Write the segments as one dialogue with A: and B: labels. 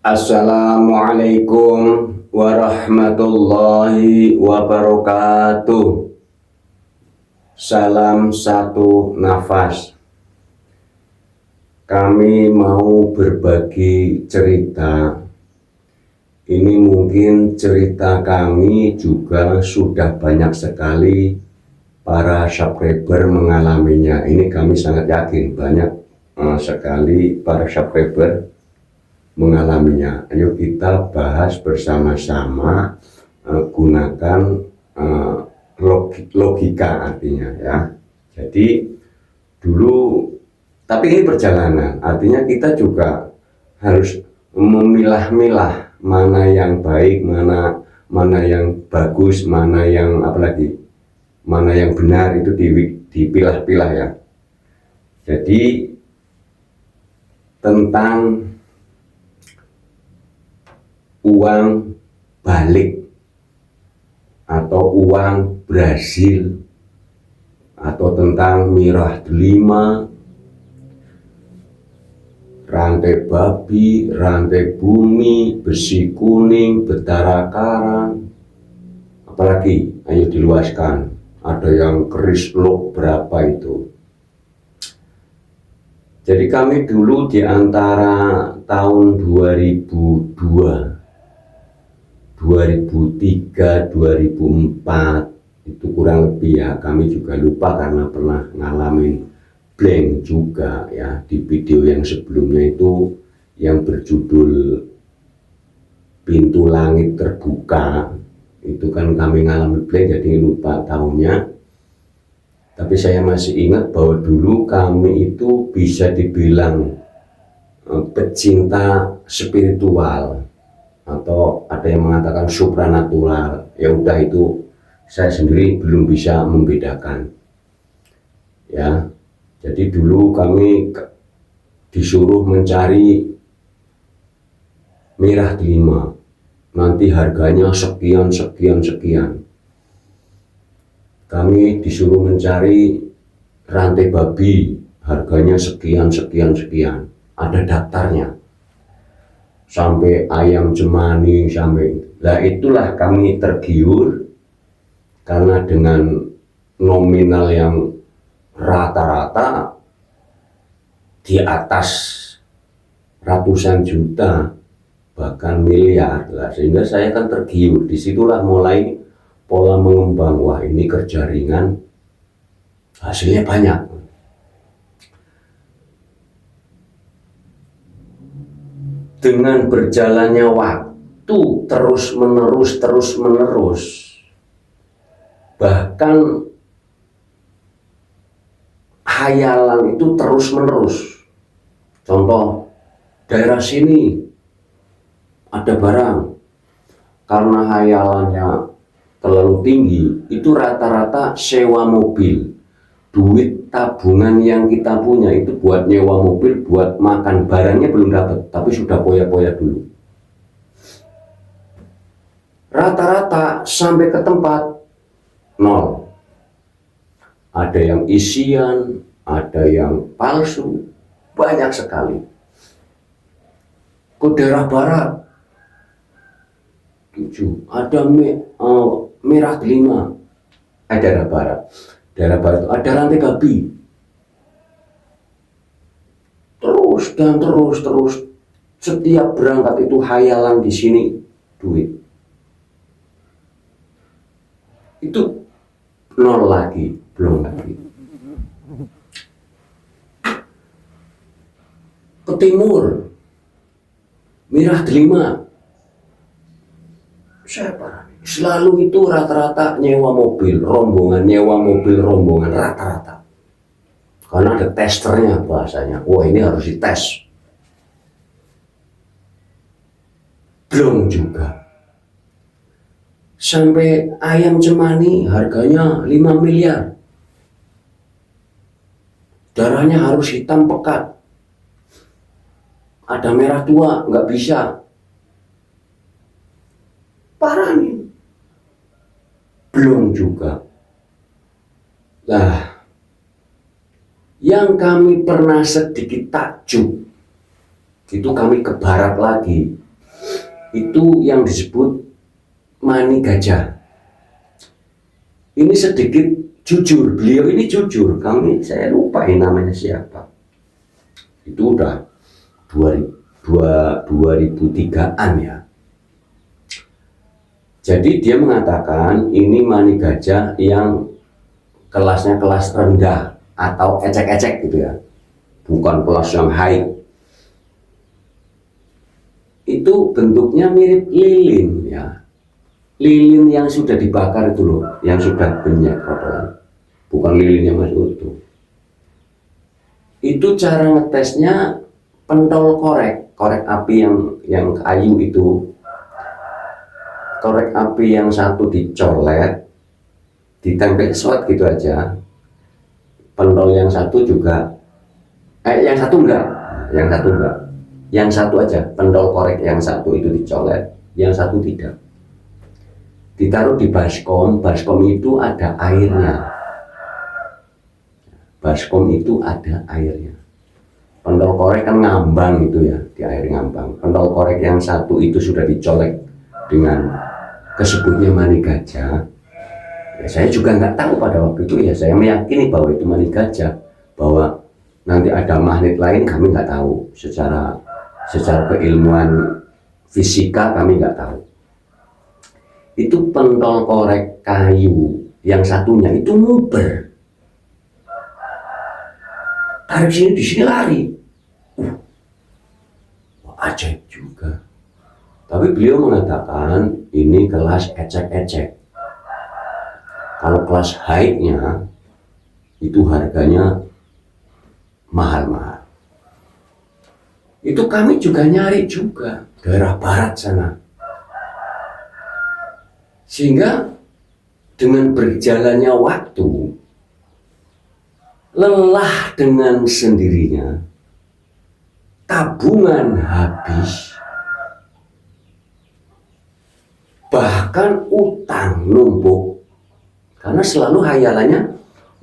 A: Assalamualaikum warahmatullahi wabarakatuh. Salam satu nafas. Kami mau berbagi cerita. Ini mungkin cerita kami juga sudah banyak sekali para subscriber mengalaminya. Ini kami sangat yakin banyak sekali para subscriber mengalaminya. Ayo kita bahas bersama-sama, gunakan logika artinya ya. Jadi dulu, tapi ini perjalanan, artinya kita juga harus memilah-milah mana yang baik, mana yang bagus, mana yang mana yang benar, itu dipilah-pilah ya. Jadi tentang uang balik atau uang Brasil, atau tentang mirah delima, rantai babi, rantai bumi, besi kuning, betara karang, apalagi ayo diluaskan, ada yang keris lok berapa itu. Jadi kami dulu di antara tahun 2002, 2003, 2004 itu kurang lebih ya, kami juga lupa karena pernah ngalamin blank juga ya. Di video yang sebelumnya itu yang berjudul pintu langit terbuka, itu kan kami ngalami blank, jadi lupa tahunnya. Tapi saya masih ingat bahwa dulu kami itu bisa dibilang pecinta spiritual, atau ada yang mengatakan supranatural. Ya udah, itu saya sendiri belum bisa membedakan ya. Jadi dulu kami disuruh mencari mirah delima, nanti harganya sekian sekian sekian. Kami disuruh mencari rantai babi, harganya sekian sekian sekian, ada daftarnya. Sampai ayam cemani, sampai lah, itulah kami tergiur karena dengan nominal yang rata-rata di atas ratusan juta, bahkan miliar lah, sehingga saya kan tergiur. Disitulah mulai pola mengembang, wah ini kerja ringan, hasilnya banyak. Dengan berjalannya waktu terus menerus, bahkan hayalan itu terus menerus. Contoh, daerah sini ada barang, karena hayalannya terlalu tinggi, itu rata-rata sewa mobil. Duit tabungan yang kita punya itu buat nyewa mobil, buat makan, barangnya belum dapat, tapi sudah poya-poya dulu. Rata-rata sampai ke tempat nol. Ada yang isian, ada yang palsu, banyak sekali. Ke daerah barat 7 ada mirah delima, daerah barat ada rantai babi, terus dan terus setiap berangkat itu hayalan, di sini duit itu nol lagi, belum lagi. Ke timur mirah delima, siapa selalu itu rata-rata nyewa mobil rombongan rata-rata, karena ada testernya bahasanya. Wah, ini harus dites. Belum juga sampai ayam cemani, harganya 5 miliar, darahnya harus hitam pekat, ada merah tua, nggak bisa. Parah nih. Belum juga. Nah, yang kami pernah sedikit takjub, itu kami ke barat lagi, itu yang disebut mani gajah. Ini sedikit jujur, beliau ini jujur, saya lupa namanya siapa. Itu udah 2003-an ya. Jadi dia mengatakan ini mani gajah yang kelasnya kelas rendah atau ecek-ecek gitu ya, bukan kelas yang high. Itu bentuknya mirip lilin ya, lilin yang sudah dibakar itu loh, yang sudah banyak kotoran, bukan lilin yang masih utuh. Itu cara ngetesnya pentol korek api yang kayu itu. Korek api yang satu dicolet, ditempel swat gitu aja. Pentol yang satu juga, yang satu enggak. Yang satu aja, pentol korek yang satu itu dicolet, yang satu tidak. Ditaruh di baskom itu ada airnya. Baskom itu ada airnya. Pentol korek kan ngambang itu ya, di air ngambang. Pentol korek yang satu itu sudah dicolek dengan kesebutnya mani gajah. Ya, saya juga nggak tahu pada waktu itu ya, saya meyakini bahwa itu mani gajah, bahwa nanti ada magnet lain kami nggak tahu, secara keilmuan fisika kami nggak tahu. Itu pentol korek kayu yang satunya itu nguber, tarik sini di sini lari. Ajaib juga. Tapi beliau mengatakan ini kelas ecek-ecek. Kalau kelas high-nya itu harganya mahal-mahal. Itu kami juga nyari juga daerah barat sana. Sehingga dengan berjalannya waktu, lelah dengan sendirinya, tabungan habis, bahkan utang numpuk. Karena selalu hayalannya,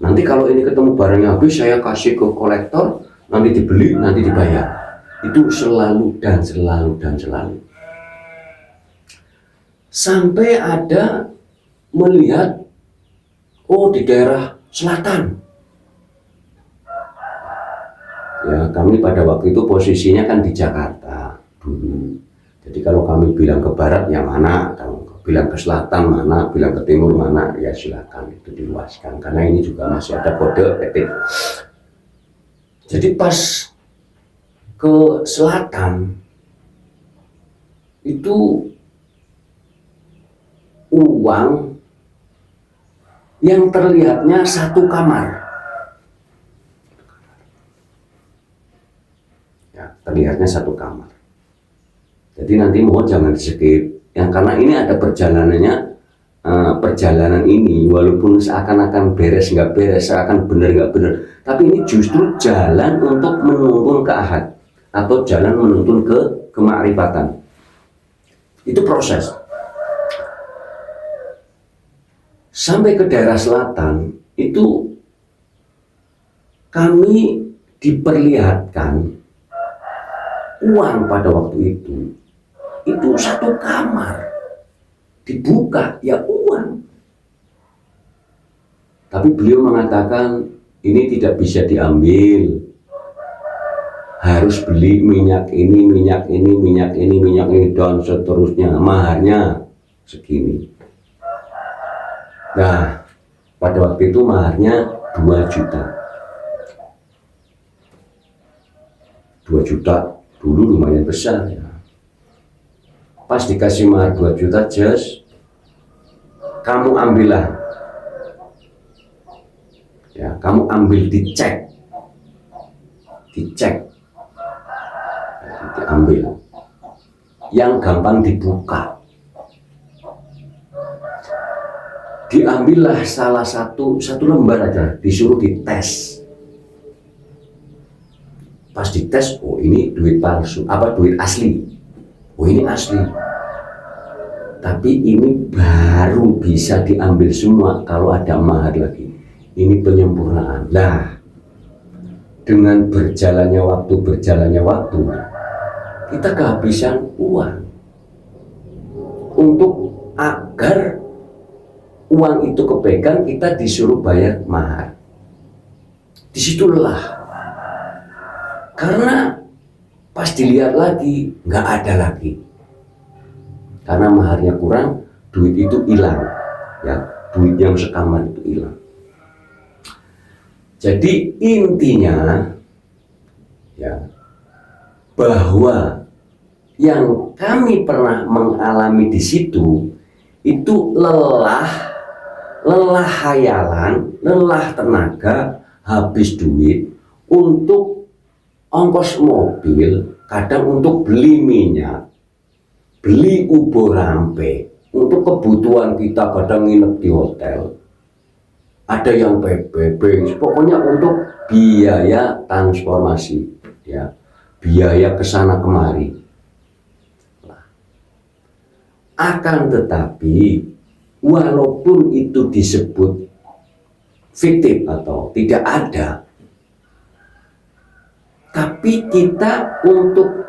A: nanti kalau ini ketemu barangnya habis, saya kasih ke kolektor, nanti dibeli, nanti dibayar. Itu selalu dan selalu dan selalu. Sampai ada melihat, oh di daerah selatan. Ya, kami pada waktu itu posisinya kan di Jakarta dulu. Jadi kalau kami bilang ke barat ya mana, kalau bilang ke selatan mana, bilang ke timur mana, ya silakan itu diluaskan. Karena ini juga masih ada kode etik. Jadi pas ke selatan itu uang yang terlihatnya satu kamar. Ya, terlihatnya satu kamar. Jadi nanti mohon jangan di skip. Yang karena ini ada perjalanannya, perjalanan ini walaupun seakan-akan beres nggak beres, seakan benar nggak benar, tapi ini justru jalan untuk menuntun ke ahad atau jalan menuntun ke kemakrifatan. Itu proses. Sampai ke daerah selatan itu kami diperlihatkan uang pada waktu itu satu kamar, dibuka ya uang. Tapi beliau mengatakan ini tidak bisa diambil, harus beli minyak ini, minyak ini, minyak ini, minyak ini, dan seterusnya, maharnya segini. Nah, pada waktu itu maharnya 2 juta. 2 juta dulu lumayan besar ya. Pas dikasih mahar 2 juta, just kamu ambillah. Ya, kamu ambil, dicek. Diambil. Yang gampang dibuka. Diambillah salah satu lembar aja, disuruh dites. Pas dites, oh ini duit palsu, apa duit asli? Oh ini asli. Tapi ini baru bisa diambil semua kalau ada mahar lagi. Ini penyempurnaan. Nah, dengan berjalannya waktu, kita kehabisan uang. untuk agar uang itu kepegang, kita disuruh bayar mahar. Disitulah, karena pas dilihat lagi nggak ada lagi, karena maharnya kurang, duit itu hilang, ya, duit yang sekamar itu hilang. Jadi intinya, ya, bahwa yang kami pernah mengalami di situ itu lelah hayalan, lelah tenaga, habis duit untuk ongkos mobil, kadang untuk beli minyak, beli ubo rampe, untuk kebutuhan kita, kadang nginep di hotel, ada yang PBB, pokoknya untuk biaya transformasi, ya, biaya kesana kemari. Akan tetapi, walaupun itu disebut fiktif atau tidak ada, tapi kita untuk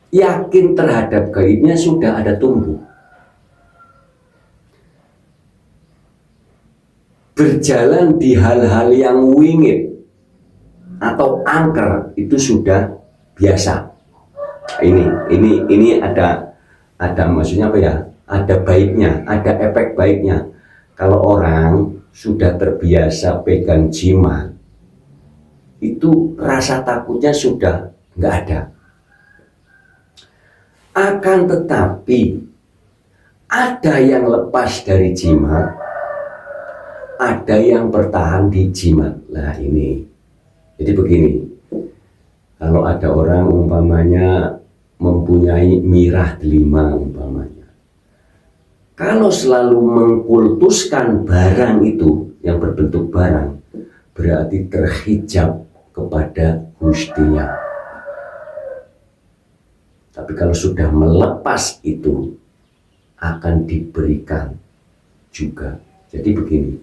A: yakin terhadap gaibnya sudah ada tumbuh. Berjalan di hal-hal yang wingit atau angker itu sudah biasa. Ini ada maksudnya apa ya? Ada baiknya, ada efek baiknya. Kalau orang sudah terbiasa pegang jimat, itu rasa takutnya sudah nggak ada. Akan tetapi ada yang lepas dari jimat, ada yang bertahan di jimat. Nah ini, jadi begini, kalau ada orang umpamanya mempunyai mirah delima umpamanya, kalau selalu mengkultuskan barang itu yang berbentuk barang, berarti terhijab kepada Gustinya. Tapi kalau sudah melepas itu, akan diberikan juga. Jadi begini,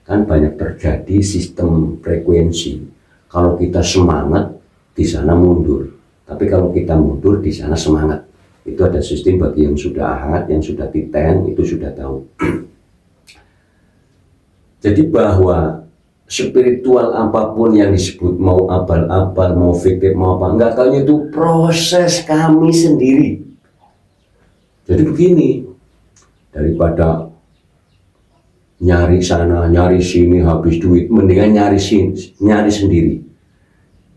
A: kan banyak terjadi sistem frekuensi. Kalau kita semangat, di sana mundur. Tapi kalau kita mundur, di sana semangat. Itu ada sistem bagi yang sudah ahad, yang sudah titen, itu sudah tahu. Jadi bahwa spiritual apapun yang disebut, mau abal-abal, mau fiktif, mau apa, enggak tahunya itu proses kami sendiri. Jadi begini, daripada nyari sana, nyari sini, habis duit, mendingan nyari sendiri.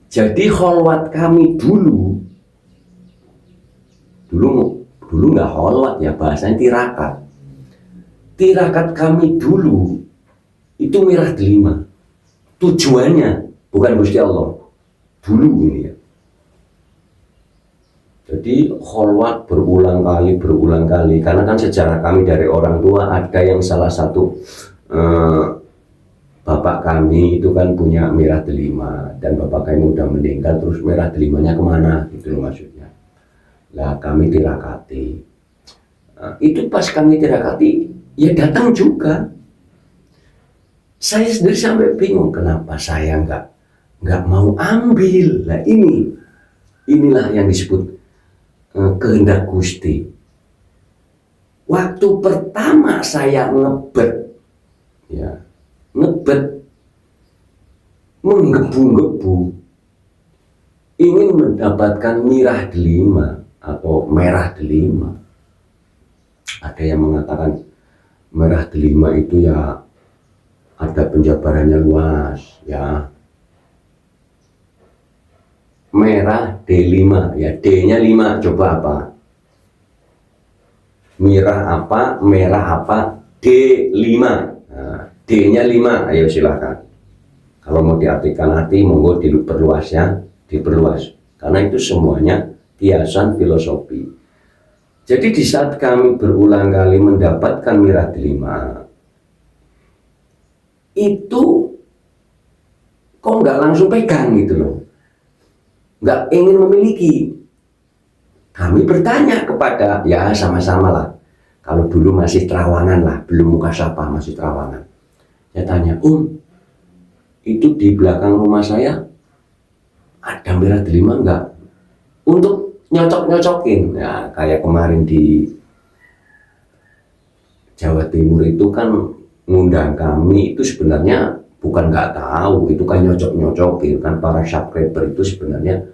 A: Jadi kholwat kami dulu nggak kholwat ya, bahasanya tirakat. Tirakat kami dulu itu mirah delima. Tujuannya bukan Gusti Allah. Dulu ini ya. Jadi kholwat berulang kali, karena kan sejarah kami dari orang tua, ada yang salah satu bapak kami itu kan punya mirah delima, dan bapak kami udah meninggal, terus mirah delimanya kemana gitu loh maksudnya. Lah kami tirakati, itu pas kami tirakati ya datang juga. Saya sendiri sampai bingung, kenapa saya nggak mau ambil. Lah inilah yang disebut kehendak Gusti. Waktu pertama saya ngebet, ya, menggebu-gebu, ingin mendapatkan mirah delima atau merah delima. Ada yang mengatakan merah delima itu ya ada penjabarannya luas, ya. Merah D5, ya, D-nya 5, coba apa? Merah apa, D5. Nah, D-nya 5, ayo silahkan. Kalau mau diartikan arti, monggo diperluas ya, diperluas. Karena itu semuanya kiasan filosofi. Jadi di saat kami berulang kali mendapatkan mirah delima, itu kok nggak langsung pegang gitu loh, nggak ingin memiliki. Kami bertanya kepada, ya sama-sama lah, kalau dulu masih terawangan lah, belum mukasabah, masih terawangan. Saya tanya, itu di belakang rumah saya ada mirah delima enggak? Untuk nyocok-nyocokin, ya kayak kemarin di Jawa Timur itu kan ngundang kami itu sebenarnya bukan nggak tahu, itu kan nyocok-nyocokin kan. Para subscriber itu sebenarnya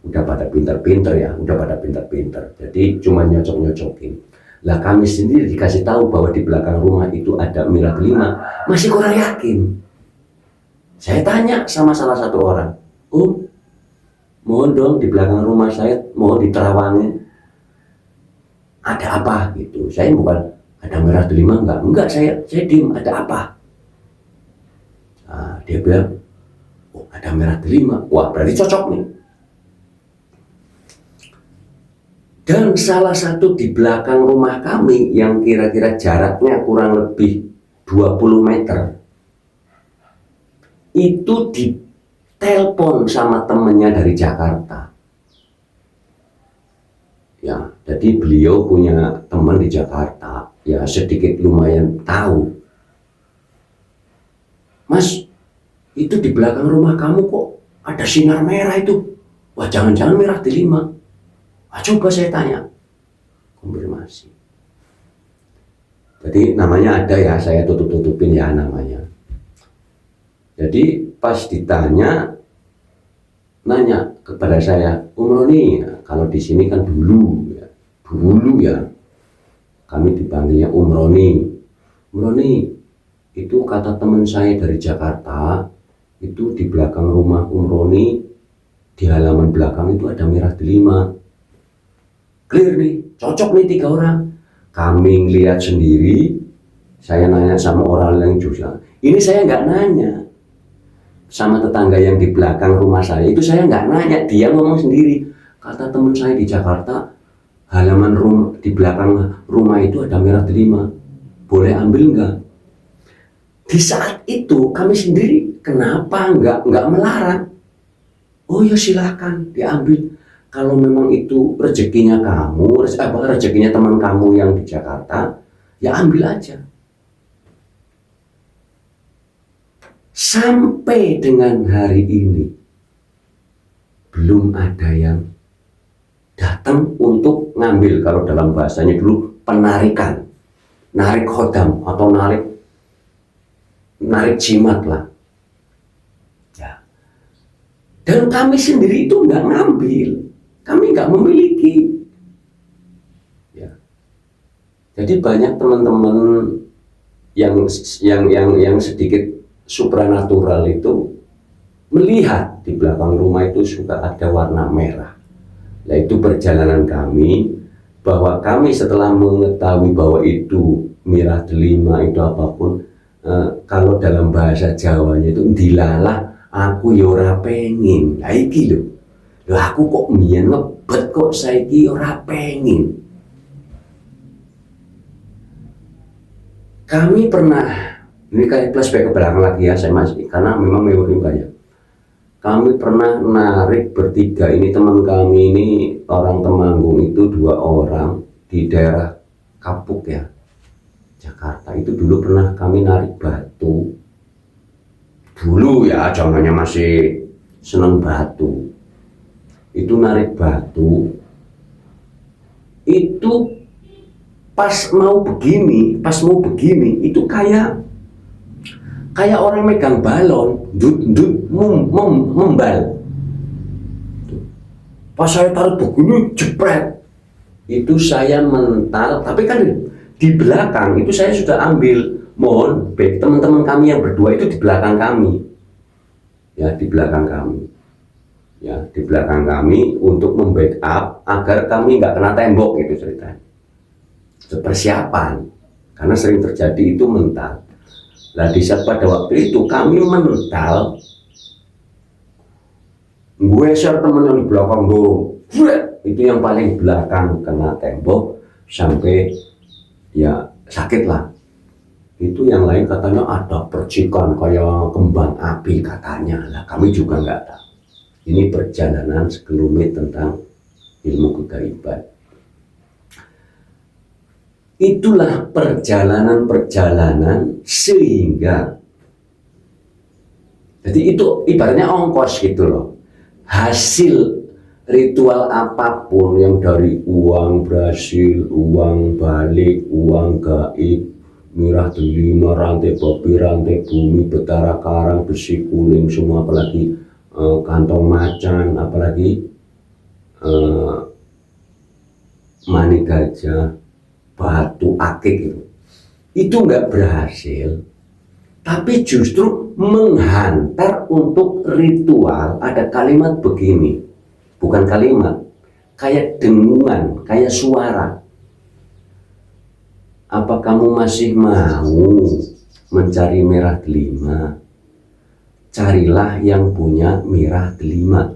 A: udah pada pinter-pinter ya, udah pada pinter-pinter, jadi cuma nyocok-nyocokin. Lah kami sendiri dikasih tahu bahwa di belakang rumah itu ada Mira Delima, masih kurang yakin. Saya tanya sama salah satu orang, mohon dong di belakang rumah saya, mohon diterawangin, ada apa gitu. Saya bukan ada Mira Delima, enggak, saya diem, ada apa. Nah, dia bilang, ada Mira Delima, wah berarti cocok nih. Dan salah satu di belakang rumah kami yang kira-kira jaraknya kurang lebih 20 meter, itu ditelepon sama temennya dari Jakarta. Ya, jadi beliau punya teman di Jakarta, ya sedikit lumayan tahu. Mas, itu di belakang rumah kamu kok ada sinar merah itu. Wah, jangan-jangan Mira Delima. Coba saya tanya, konfirmasi. Jadi namanya ada ya, saya tutup-tutupin ya namanya. Jadi pas ditanya, nanya kepada saya, Roni, kalau di sini kan dulu ya, kami dipanggilnya Roni. Roni, itu kata teman saya dari Jakarta, itu di belakang rumah Roni, di halaman belakang itu ada Mira Delima. Clear nih, cocok nih 3 orang. Kami ngeliat sendiri, saya nanya sama orang yang juga. Ini saya nggak nanya sama tetangga yang di belakang rumah saya, itu saya nggak nanya, dia ngomong sendiri. Kata teman saya di Jakarta, halaman rumah, di belakang rumah itu ada Mira Delima, boleh ambil nggak? Di saat itu kami sendiri kenapa nggak melarang? Oh ya silakan diambil. Kalau memang itu rezekinya kamu, rezekinya teman kamu yang di Jakarta, ya ambil aja. Sampai dengan hari ini belum ada yang datang untuk ngambil. Kalau dalam bahasanya dulu penarikan, narik khodam atau narik jimat lah. Ya. Dan kami sendiri itu nggak ngambil. Kami nggak memiliki. Ya. Jadi banyak teman-teman yang sedikit supranatural itu melihat di belakang rumah itu suka ada warna merah. Nah itu perjalanan kami, bahwa kami setelah mengetahui bahwa itu Mira Delima itu apapun, kalau dalam bahasa Jawanya itu dilalah aku yora pengin. Nah iki lho. Loh aku kok mbiyen ngebet kok saiki ora pengin. Kami pernah, ini kayak flashback ke belakang lagi ya, saya masih, karena memang memori banyak. Kami pernah narik bertiga, ini teman kami ini orang Temanggung itu 2 orang di daerah Kapuk ya, Jakarta. Itu dulu pernah kami narik batu. Dulu ya, zamannya masih seneng batu. Itu narik batu, itu pas mau begini itu kayak orang megang balon, membal. Pas saya taruh begini, jepret, itu saya mental, tapi kan di belakang itu saya sudah ambil. Mohon baik teman-teman kami yang berdua itu di belakang kami, ya di belakang kami. Ya, di belakang kami untuk membackup agar kami nggak kena tembok gitu ceritanya. Persiapan, karena sering terjadi itu mental. Nah di saat pada waktu itu kami mental, gue share temen yang di belakang dorong, itu yang paling belakang kena tembok sampai ya sakit lah. Itu yang lain katanya ada percikan kayak kembang api katanya. Lah kami juga nggak tahu. Ini perjalanan sekelumit tentang ilmu kegaiban. Itulah perjalanan sehingga, jadi itu ibaratnya ongkos gitu loh. Hasil ritual apapun yang dari uang berhasil, uang balik, uang gaib, Mirah delima, rantai babi, rantai bumi, betara karang, besi kuning, semua, apalagi kantong macan, apalagi mani gajah, batu akik itu nggak berhasil, tapi justru menghantar untuk ritual. Ada kalimat begini, bukan kalimat, kayak dengungan, kayak suara. Apa kamu masih mau mencari merah delima? Carilah yang punya merah delima.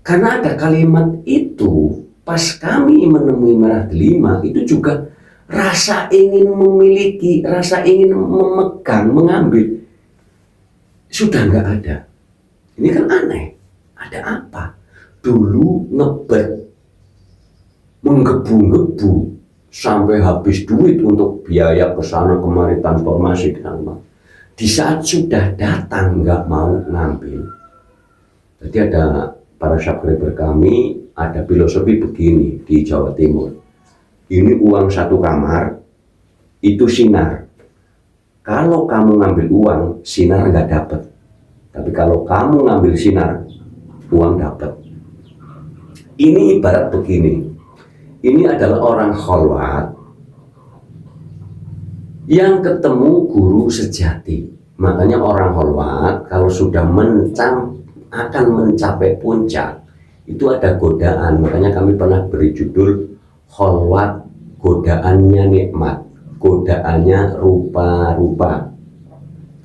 A: Karena ada kalimat itu, pas kami menemui merah delima, itu juga rasa ingin memiliki, rasa ingin memegang, mengambil, sudah nggak ada. Ini kan aneh, ada apa? Dulu ngebet, menggebu-gebu sampai habis duit untuk biaya ke sana kemari, transformasi ke sana. Di saat sudah datang nggak mau ngambil. Jadi ada para subscriber kami, ada filosofi begini di Jawa Timur. Ini uang satu kamar, itu sinar. Kalau kamu ngambil uang, sinar nggak dapat. Tapi kalau kamu ngambil sinar, uang dapat. Ini ibarat begini. Ini adalah orang kholwat yang ketemu guru sejati. Makanya orang kholwat kalau sudah akan mencapai puncak, itu ada godaan. Makanya kami pernah beri judul kholwat, godaannya nikmat, godaannya rupa-rupa.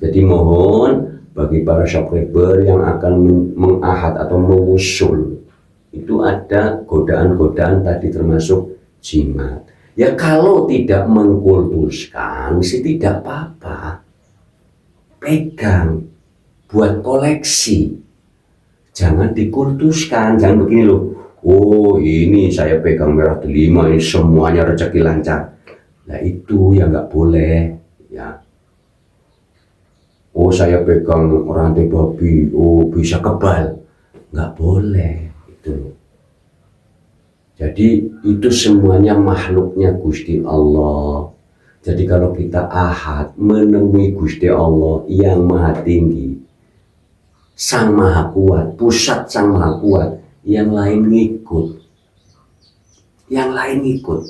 A: Jadi mohon bagi para subscriber yang akan mengahad atau mengusul, itu ada godaan-godaan tadi termasuk jimat. Ya kalau tidak mengkultuskan sih tidak apa-apa, pegang buat koleksi, jangan dikultuskan. Jangan begini loh, oh ini saya pegang merah delima, ini semuanya rezeki lancar. Nah itu ya nggak boleh ya. Oh saya pegang rantai babi, oh bisa kebal, nggak boleh. Jadi itu semuanya makhluknya Gusti Allah. Jadi kalau kita ahad menemui Gusti Allah yang maha tinggi, sang maha kuat, pusat sang maha kuat, yang lain ngikut. Yang lain ngikut.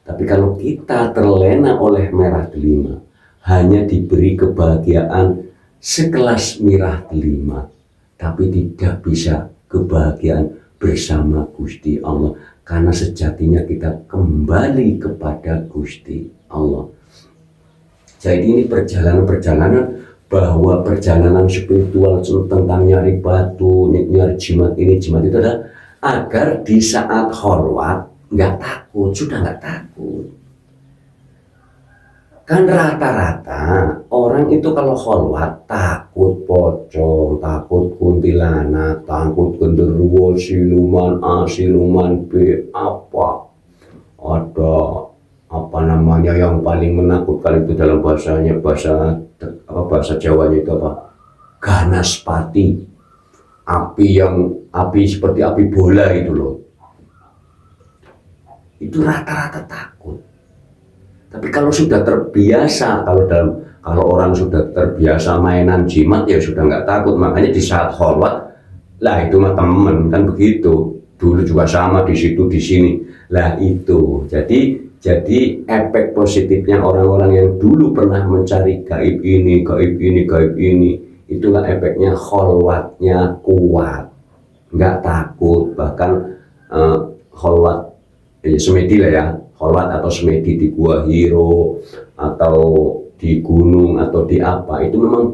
A: Tapi kalau kita terlena oleh merah delima, hanya diberi kebahagiaan sekelas merah delima, tapi tidak bisa kebahagiaan bersama Gusti Allah, karena sejatinya kita kembali kepada Gusti Allah. Jadi ini perjalanan bahwa perjalanan spiritual tentang nyari batu, nyari jimat ini jimat itu adalah agar di saat kholwat nggak takut, sudah nggak takut. Kan rata-rata orang itu kalau kholwat takut pocong, takut kuntilanak, takut genderuwo, siluman A, siluman B, apa ada apa namanya yang paling menakutkan itu dalam bahasanya, bahasa Jawanya itu apa? Ganaspati, api seperti api bola itu loh. Itu rata-rata takut. Tapi kalau sudah terbiasa, kalau orang sudah terbiasa mainan jimat ya sudah nggak takut. Makanya di saat kholwat, lah itu mah temen kan begitu. Dulu juga sama di situ di sini. Lah itu. Jadi efek positifnya orang-orang yang dulu pernah mencari gaib ini, itulah efeknya kholwatnya kuat, nggak takut. Bahkan kholwat semedi lah ya. Kholwat atau semedi di Gua Hiro atau di gunung atau di apa, itu memang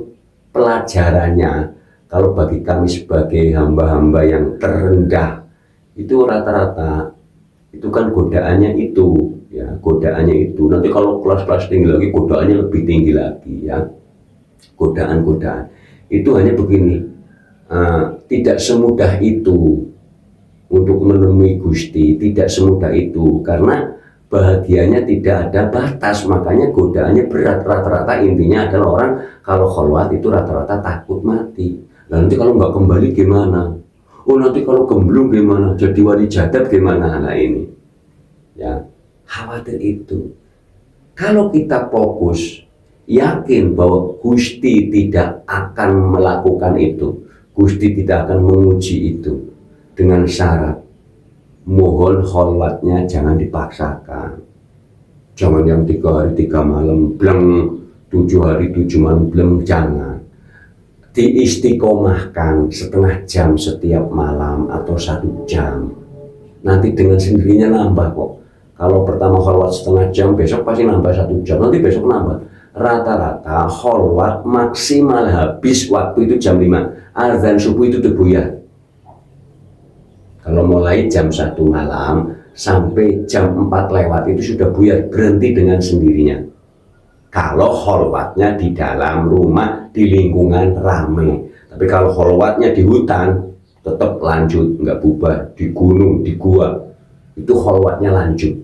A: pelajarannya. Kalau bagi kami sebagai hamba-hamba yang terendah, itu rata-rata itu kan godaannya itu ya, godaannya itu. Nanti kalau kelas-kelas tinggi lagi godaannya lebih tinggi lagi ya. Godaan-godaan itu hanya begini, tidak semudah itu untuk menemui Gusti, tidak semudah itu, karena bahagianya tidak ada batas. Makanya godaannya berat. Rata-rata intinya adalah orang kalau kholwat itu rata-rata takut mati. Nah, nanti kalau nggak kembali gimana? Oh nanti kalau gemblung gimana? Jadi wali jadab gimana? Nah ini ya, khawatir itu. Kalau kita fokus, yakin bahwa Gusti tidak akan melakukan itu, Gusti tidak akan menguji itu, dengan syarat mohon kholwatnya jangan dipaksakan. Jangan yang 3 hari 3 malam bleng, 7 hari 7 malam bleng, jangan. Diistiqomahkan setengah jam setiap malam atau 1 jam. Nanti dengan sendirinya nambah kok. Kalau pertama kholwat setengah jam, besok pasti nambah 1 jam, nanti besok nambah. Rata-rata kholwat maksimal habis waktu itu jam 5. Azan subuh itu buyar. Kalau mulai jam 1 malam sampai jam 4 lewat itu sudah buyar, berhenti dengan sendirinya. Kalau kholwatnya di dalam rumah, di lingkungan ramai. Tapi kalau kholwatnya di hutan, tetap lanjut, nggak bubar. Di gunung, di gua, itu kholwatnya lanjut.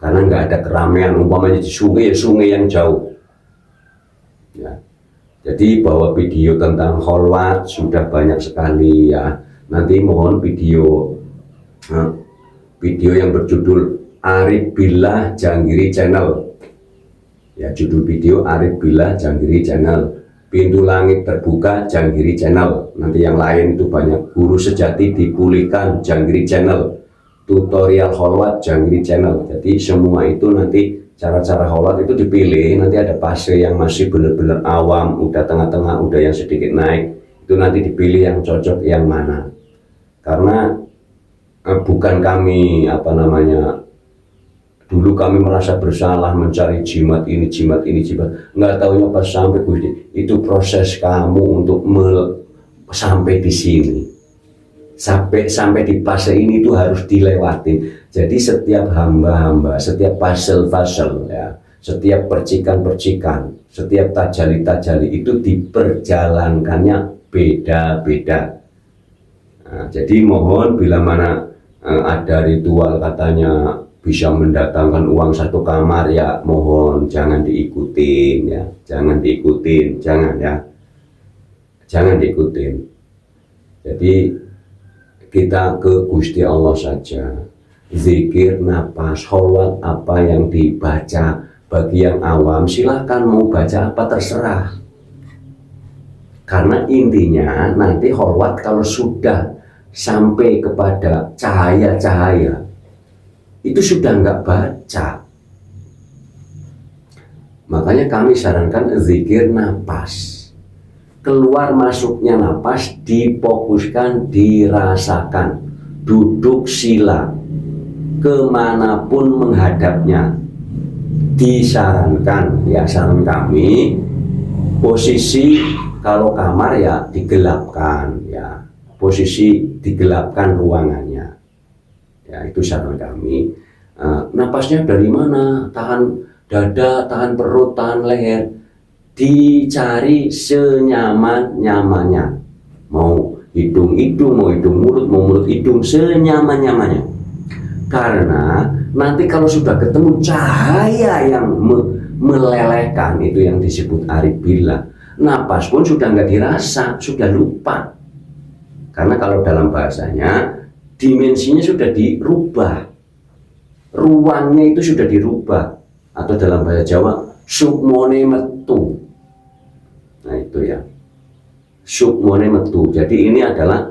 A: Karena nggak ada keramaian, umpamanya di sungai, ya sungai yang jauh. Ya. Jadi bahwa video tentang kholwat sudah banyak sekali ya. Nanti mohon video yang berjudul Arif Billah Janggiri Channel. Ya, judul video Arif Billah Janggiri Channel. Pintu Langit Terbuka Janggiri Channel. Nanti yang lain itu banyak. Guru Sejati Dipulihkan Janggiri Channel. Tutorial kholwat Janggiri Channel. Jadi semua itu nanti cara-cara kholwat itu dipilih. Nanti ada fase yang masih benar-benar awam, udah tengah-tengah, udah yang sedikit naik. Itu nanti dipilih yang cocok yang mana. Karena bukan kami dulu kami merasa bersalah mencari jimat ini, jimat ini, jimat. Nggak tahunya pas sampai Gusti. Itu proses kamu untuk sampai di sini. Sampai di fase ini itu harus dilewatin. Jadi setiap hamba-hamba, setiap fasel-fasel ya, setiap percikan-percikan, setiap tajali-tajali itu diperjalankannya beda-beda. Nah, jadi mohon bila mana ada ritual katanya bisa mendatangkan uang 1 kamar, ya mohon jangan diikutin ya, jangan diikutin, jangan diikutin. Jadi kita ke Gusti Allah saja, zikir, napas, kholwat apa yang dibaca. Bagi yang awam silahkan mau baca apa terserah, karena intinya nanti kholwat kalau sudah sampai kepada cahaya-cahaya itu sudah nggak baca. Makanya kami sarankan zikir napas. Keluar masuknya napas difokuskan, dirasakan. Duduk sila, kemanapun menghadapnya. Disarankan, ya saran kami, posisi kalau kamar ya digelapkan, ya posisi digelapkan ruangannya. Ya itu saran kami. Napasnya dari mana? Tahan dada, tahan perut, tahan leher. Dicari senyaman-nyamannya. Mau hidung-hidung, mau hidung mulut, mau mulut hidung, senyaman-nyamannya. Karena nanti kalau sudah ketemu cahaya yang melelehkan, itu yang disebut Arif Billah. Napas pun sudah nggak dirasa, sudah lupa. Karena kalau dalam bahasanya dimensinya sudah dirubah, ruangnya itu sudah dirubah, atau dalam bahasa Jawa sukmone metu. Nah itu ya, sukmone metu. Jadi ini adalah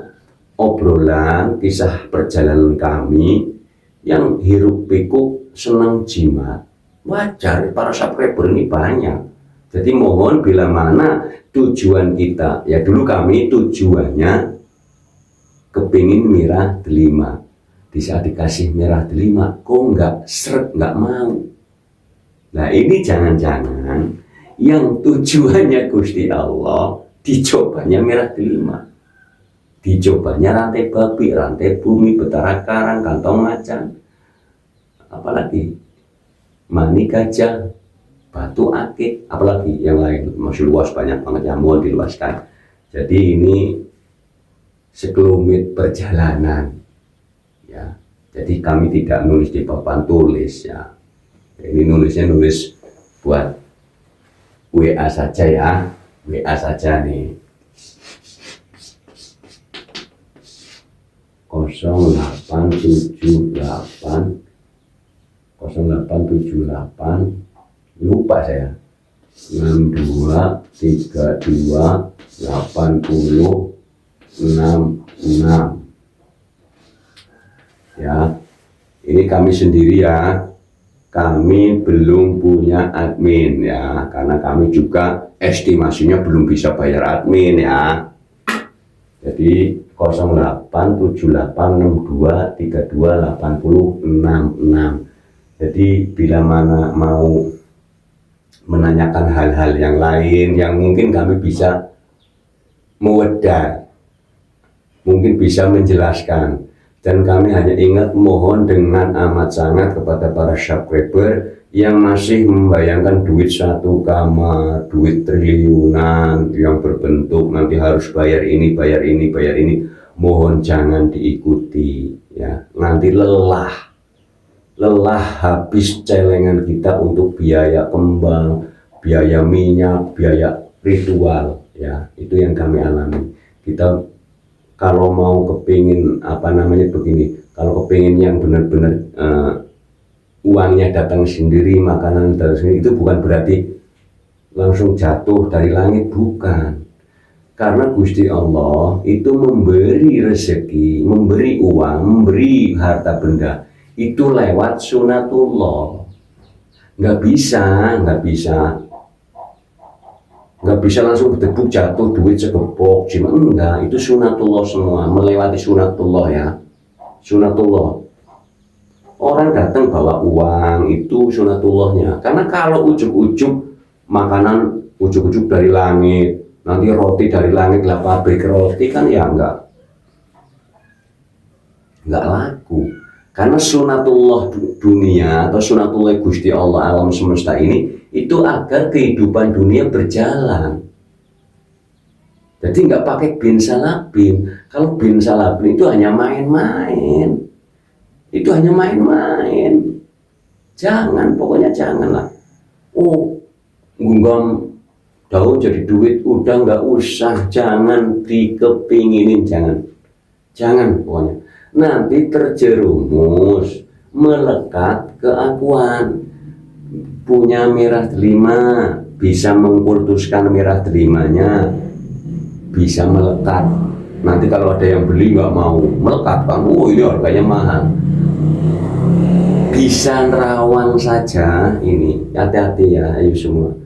A: obrolan kisah perjalanan kami yang hiruk pikuk senang jimat. Wajar, para subscriber ini banyak. Jadi mohon bila mana tujuan kita, ya dulu kami tujuannya kepingin mirah delima. Di saat dikasih mirah delima, kok nggak seret, nggak mau. Nah ini jangan-jangan yang tujuannya Gusti Allah dicobanya mirah delima, dicobanya rantai babi, rantai bumi, betara karang, kantong macan, apalagi mani gajah, batu akik, apalagi yang lain masih luas, banyak banget yang mau diluaskan. Jadi ini sekelumit perjalanan ya. Jadi kami tidak nulis di papan tulis ya. Ini nulisnya nulis buat WA saja ya, WA saja nih. 0878 0878 lupa saya 62 32 80 66 ya. Ini kami sendiri ya, kami belum punya admin ya, karena kami juga estimasinya belum bisa bayar admin ya. Jadi 087862328066. Jadi bila mana mau menanyakan hal-hal yang lain yang mungkin kami bisa mewedah, mungkin bisa menjelaskan, dan kami hanya ingat mohon dengan amat sangat kepada para subscriber yang masih membayangkan duit satu kamar, duit triliunan yang berbentuk nanti harus bayar ini, bayar ini, bayar ini. Mohon jangan diikuti ya, nanti lelah habis celengan kita untuk biaya kembang, biaya minyak, biaya ritual ya. Itu yang kami alami. Kita kalau mau kepingin begini, kalau kepingin yang benar-benar uangnya datang sendiri, makanan dari sendiri, itu bukan berarti langsung jatuh dari langit, bukan. Karena Gusti Allah itu memberi rezeki, memberi uang, memberi harta benda itu lewat sunatullah. Nggak bisa langsung berdebuk jatuh duit segepok, cuma enggak, itu sunatullah semua, melewati sunatullah ya, sunatullah. Orang datang bawa uang itu sunatullahnya, karena kalau ujuk-ujuk makanan ujuk-ujuk dari langit, nanti roti dari langit lah, pabrik roti kan ya enggak laku. Karena sunatullah dunia atau sunatullah Gusti Allah alam semesta ini itu agar kehidupan dunia berjalan. Jadi nggak pakai bin salabin. Kalau bin salabin itu hanya main-main. Itu hanya main-main. Jangan, pokoknya janganlah. Oh, genggam daun jadi duit, udah nggak usah. Jangan dikepinginin, jangan pokoknya. Nanti terjerumus, melekat keakuan. Punya merah delima, bisa mengkultuskan merah delimanya, bisa melekat. Nanti kalau ada yang beli nggak mau, melekat kan, oh ini harganya mahal. Bisa nerawang saja ini, hati-hati ya, ayo semua.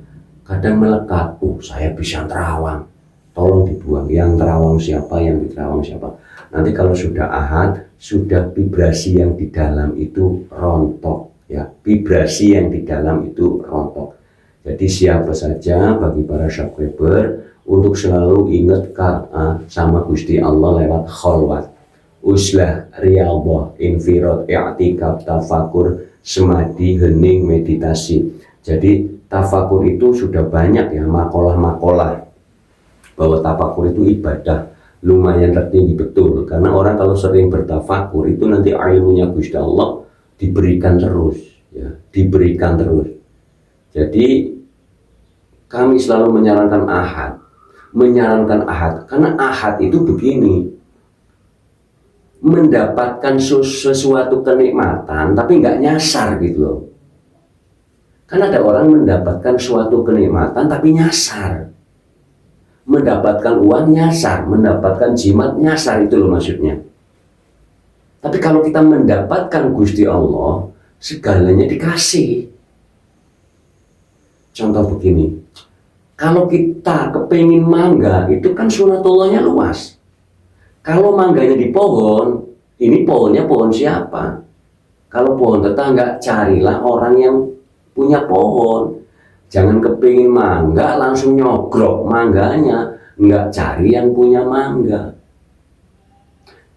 A: Kadang melekat, saya bisa nerawang, tolong dibuang. Yang terawang siapa, yang diterawang siapa. Nanti kalau sudah ahad, sudah vibrasi yang di dalam itu rontok ya, vibrasi yang di dalam itu rontok. Jadi siapa saja bagi para subscriber untuk selalu ingat sama Gusti Allah lewat kholwat, uslah, riyadhah, infirad, i'tikaf, tafakur, semadi, hening, meditasi. Jadi tafakur itu sudah banyak ya makalah-makalah bahwa tafakur itu ibadah lumayan tertinggi, betul. Karena orang kalau sering bertafakur itu nanti ilmunya Gusti Allah diberikan terus ya, diberikan terus. Jadi kami selalu menyarankan ahad karena ahad itu begini, mendapatkan sesuatu kenikmatan tapi nggak nyasar gitu loh. Karena ada orang mendapatkan suatu kenikmatan tapi nyasar, mendapatkan uang nyasar, mendapatkan jimat nyasar, itu loh maksudnya. Tapi kalau kita mendapatkan Gusti Allah, segalanya dikasih. Contoh begini, kalau kita kepingin mangga, itu kan sunatullahnya luas. Kalau mangganya di pohon, ini pohonnya pohon siapa? Kalau pohon tetangga, carilah orang yang punya pohon. Jangan kepingin mangga langsung nyogrok mangganya, nggak cari yang punya mangga.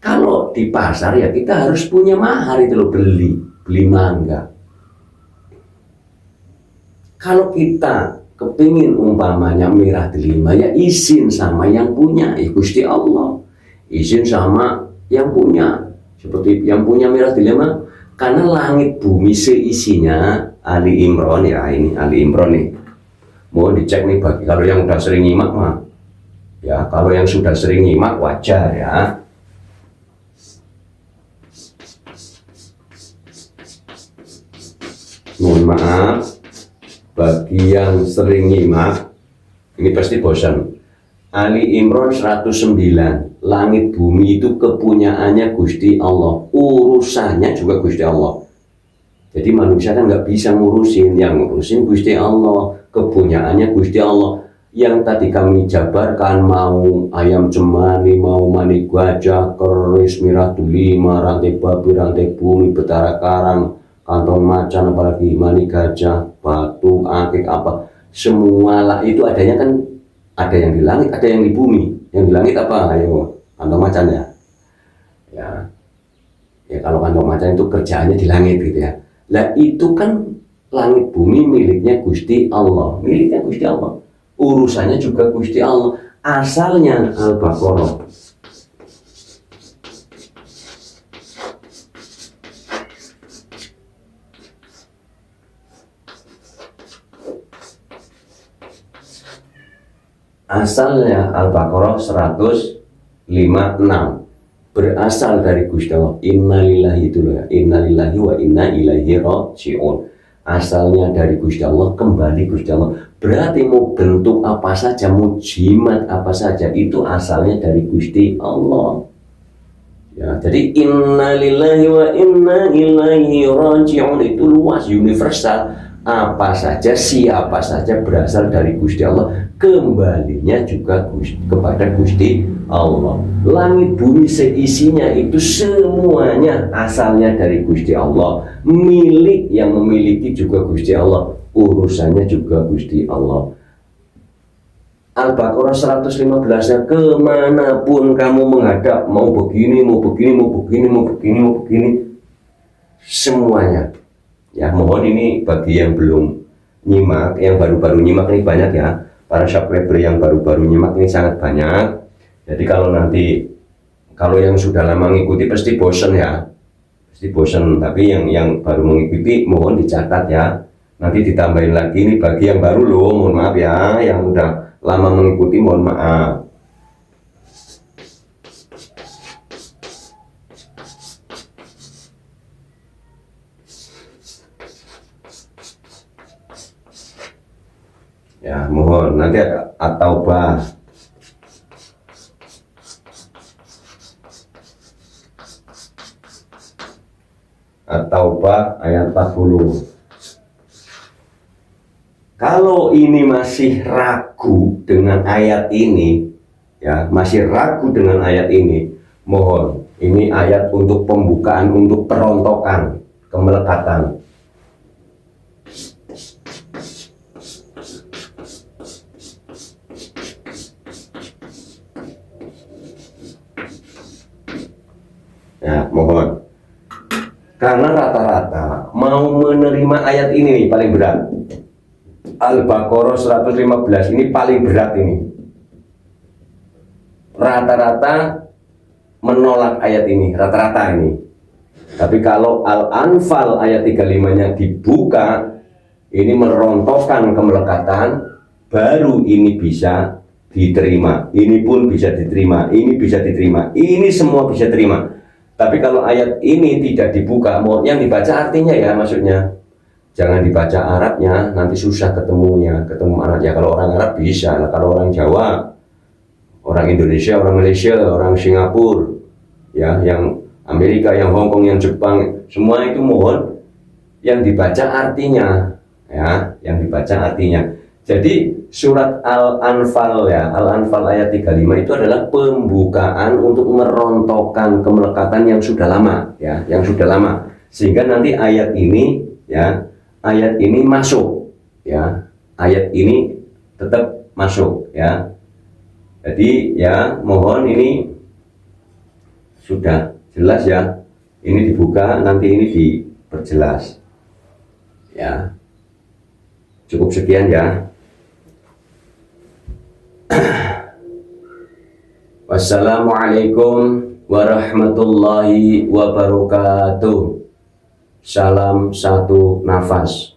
A: Kalau di pasar ya kita harus punya mahar itu loh, beli mangga. Kalau kita kepingin umpamanya merah delima, ya izin sama yang punya, Gusti Allah. Izin sama yang punya, seperti yang punya merah delima, karena langit bumi seisinya. Ali Imran ya, ini Ali Imran nih. Mohon dicek nih bagi kalau yang udah sering nyimak mah. Ya, kalau yang sudah sering nyimak wajar ya. mohon maaf bagi yang sering nyimak ini pasti bosan. Ali Imran 109, langit bumi itu kepunyaannya Gusti Allah, urusannya juga Gusti Allah. Jadi manusia kan nggak bisa ngurusin, yang ngurusin Gusti Allah, kepunyaannya Gusti Allah. Yang tadi kami jabarkan, mau ayam cemani, mau manik gajah, keris, mirah delima, rantai babi, rantai bumi, betara karang, kantong macan, apalagi manik gajah, batu, akik, apa, semua lah itu adanya kan, ada yang di langit, ada yang di bumi. Yang di langit apa? Ayo, kantong macan ya. Ya kalau kantong macan itu kerjaannya di langit gitu ya. Lah itu kan langit bumi miliknya Gusti Allah, miliknya Gusti Allah. Urusannya juga Gusti Allah. Asalnya Al-Baqarah. Asalnya Al-Baqarah 156 berasal dari Gusti Allah. Innalillahi itu loh ya. Innalillahi wa inna ilaihi raji'un. Asalnya dari Gusti Allah, kembali Gusti Allah. Berarti mau bentuk apa saja, mau jimat apa saja, itu asalnya dari Gusti Allah. Ya, jadi innalillahi wa inna ilaihi raji'un itu luas, universal. Apa saja, siapa saja berasal dari Gusti Allah, kembalinya juga kepada Gusti Allah. Langit bumi seisinya itu semuanya asalnya dari Gusti Allah, milik yang memiliki juga Gusti Allah, urusannya juga Gusti Allah. Al-Baqarah 115-nya, kemanapun kamu menghadap, mau begini, mau begini, mau begini, mau begini, mau begini, semuanya. Ya, mohon ini bagi yang belum nyimak, yang baru-baru nyimak ini banyak ya, para subscriber yang baru-baru nyimak ini sangat banyak. Jadi kalau yang sudah lama mengikuti pasti bosen ya, pasti bosen. Tapi yang baru mengikuti mohon dicatat ya, nanti ditambahin lagi ini bagi yang baru loh, mohon maaf ya, yang udah lama mengikuti mohon maaf. Ya, mohon nanti ada At-Taubah. At-Taubah ayat 40. Kalau ini masih ragu dengan ayat ini, ya, masih ragu dengan ayat ini, mohon, ini ayat untuk pembukaan, untuk perontokan, kemelekatan. Ya, mohon. Karena rata-rata mau menerima ayat ini nih paling berat. Al-Baqarah 115 ini paling berat ini. Rata-rata menolak ayat ini, rata-rata ini. Tapi kalau Al-Anfal ayat 35-nya dibuka, ini merontokkan kemelekatan, baru ini bisa diterima. Ini pun bisa diterima, ini bisa diterima, ini semua bisa terima. Tapi kalau ayat ini tidak dibuka, yang dibaca artinya ya, maksudnya jangan dibaca Arabnya, nanti susah ketemu Arabnya. Kalau orang Arab bisa, kalau orang Jawa, orang Indonesia, orang Malaysia, orang Singapura, ya, yang Amerika, yang Hong Kong, yang Jepang, semua itu mohon yang dibaca artinya, ya, yang dibaca artinya. Jadi surat Al-Anfal ya, Al-Anfal ayat 35 itu adalah pembukaan untuk merontokkan kemelekatan yang sudah lama ya, yang sudah lama. Sehingga nanti ayat ini ya, ayat ini masuk ya, ayat ini tetap masuk ya. Jadi ya, mohon ini sudah jelas ya. Ini dibuka, nanti ini diperjelas. Ya. Cukup sekian ya. Wassalamualaikum warahmatullahi wabarakatuh. Salam satu nafas.